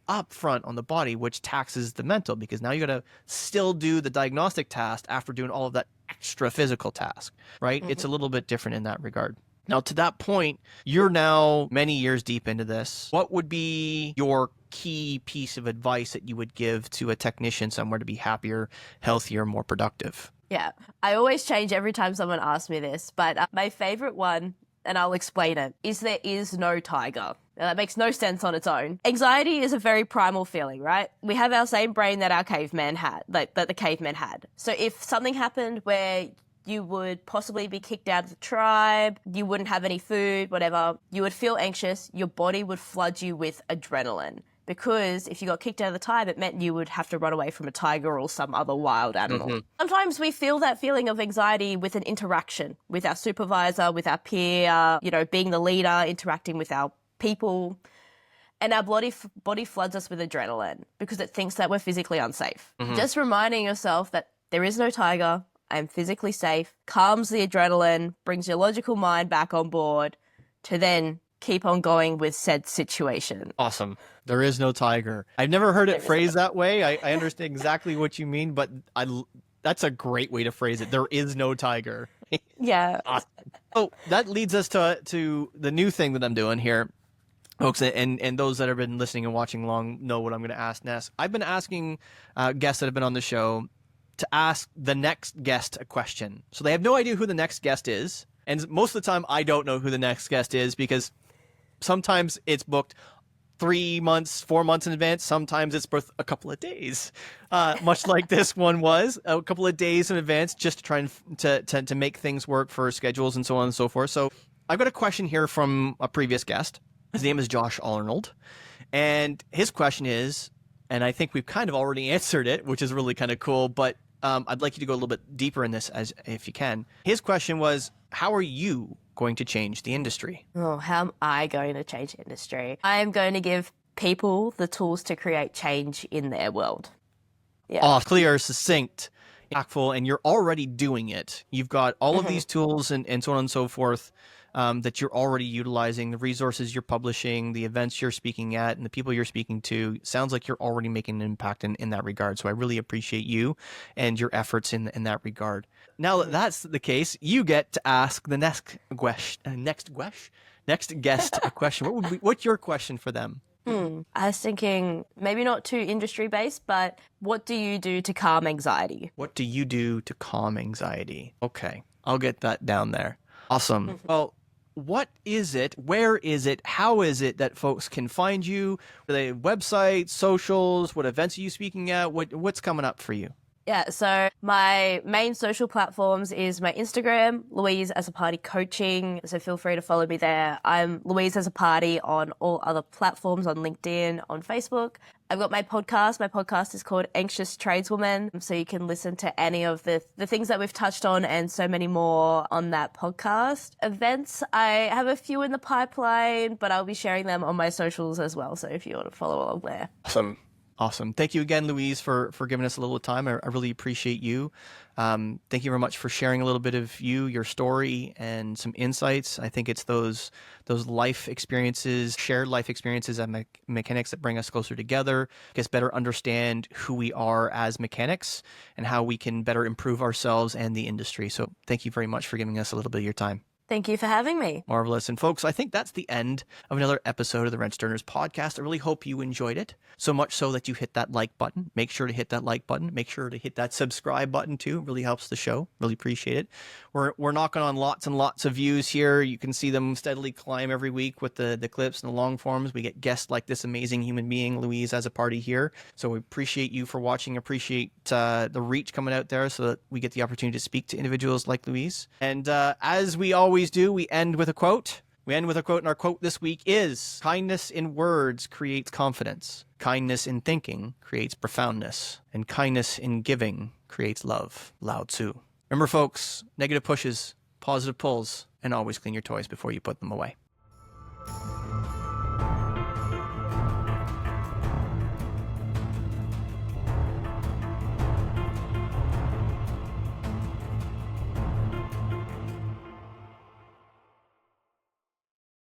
up front on the body, which taxes the mental, because now you got to still do the diagnostic task after doing all of that extra physical task, right? It's a little bit different in that regard. Now, to that point, you're now many years deep into this. What would be your key piece of advice that you would give to a technician somewhere to be happier, healthier, more productive? Yeah, I always change every time someone asks me this, but my favorite one, and I'll explain it, is there is no tiger. Now, that makes no sense on its own. Anxiety is a very primal feeling, right? We have our same brain that our cavemen had, that the cavemen had. So if something happened where you would possibly be kicked out of the tribe, you wouldn't have any food, whatever, you would feel anxious, your body would flood you with adrenaline. Because if you got kicked out of the tribe, it meant you would have to run away from a tiger or some other wild animal. Sometimes we feel that feeling of anxiety with an interaction with our supervisor, with our peer, being the leader, interacting with our people. And our body floods us with adrenaline because it thinks that we're physically unsafe. Just reminding yourself that there is no tiger, I'm physically safe, calms the adrenaline, brings your logical mind back on board to then keep on going with said situation. Awesome. There is no tiger. I've never heard it phrased that way. I understand exactly what you mean, but that's a great way to phrase it. There is no tiger. Yeah. Awesome. So that leads us to the new thing that I'm doing here. Folks, and those that have been listening and watching along know what I'm going to ask next. I've been asking guests that have been on the show to ask the next guest a question. So they have no idea who the next guest is. And most of the time, I don't know who the next guest is, because sometimes it's booked 3 months, 4 months in advance. Sometimes it's booked a couple of days, much like this one was, a couple of days in advance, just to try and to make things work for schedules and so on and so forth. So I've got a question here from a previous guest. His name is Josh Arnold. And his question is, and I think we've kind of already answered it, which is really kind of cool, but I'd like you to go a little bit deeper in this if you can. His question was, how are you going to change the industry? Oh, how am I going to change the industry? I am going to give people the tools to create change in their world. Yeah. Oh, clear, succinct, impactful, and you're already doing it. You've got all of these tools and so on and so forth that you're already utilizing, the resources you're publishing, the events you're speaking at, and the people you're speaking to. Sounds like you're already making an impact in that regard. So I really appreciate you and your efforts in that regard. Now that that's the case, you get to ask the next guest a question. What's your question for them? I was thinking maybe not too industry based, but what do you do to calm anxiety? What do you do to calm anxiety? Okay, I'll get that down there. Awesome. Well, what is it? Where is it? How is it that folks can find you? The website, socials, what events are you speaking at? What's coming up for you? Yeah, so my main social platforms is my Instagram, Louise Azzopardi Coaching. So feel free to follow me there. I'm Louise Azzopardi on all other platforms, on LinkedIn, on Facebook. I've got my podcast. My podcast is called Anxious Tradeswoman. So you can listen to any of the things that we've touched on and so many more on that podcast. Events, I have a few in the pipeline, but I'll be sharing them on my socials as well. So if you want to follow along there. Awesome. Thank you again, Louise, for giving us a little time. I really appreciate you. Thank you very much for sharing a little bit of your story, and some insights. I think it's those life experiences, shared life experiences at mechanics that bring us closer together, get us better understand who we are as mechanics and how we can better improve ourselves and the industry. So thank you very much for giving us a little bit of your time. Thank you for having me. Marvelous. And folks, I think that's the end of another episode of the Wrench Turners podcast. I really hope you enjoyed it, so much so that you hit that like button. Make sure to hit that like button. Make sure to hit that subscribe button too. It really helps the show. Really appreciate it. We're knocking on lots and lots of views here. You can see them steadily climb every week with the clips and the long forms. We get guests like this amazing human being, Louise Azzopardi, here. So we appreciate you for watching. Appreciate the reach coming out there so that we get the opportunity to speak to individuals like Louise. And as we always do, we end with a quote. And our quote this week is, "Kindness in words creates confidence. Kindness in thinking creates profoundness. And kindness in giving creates love." Lao Tzu. Remember, folks, negative pushes, positive pulls, and always clean your toys before you put them away.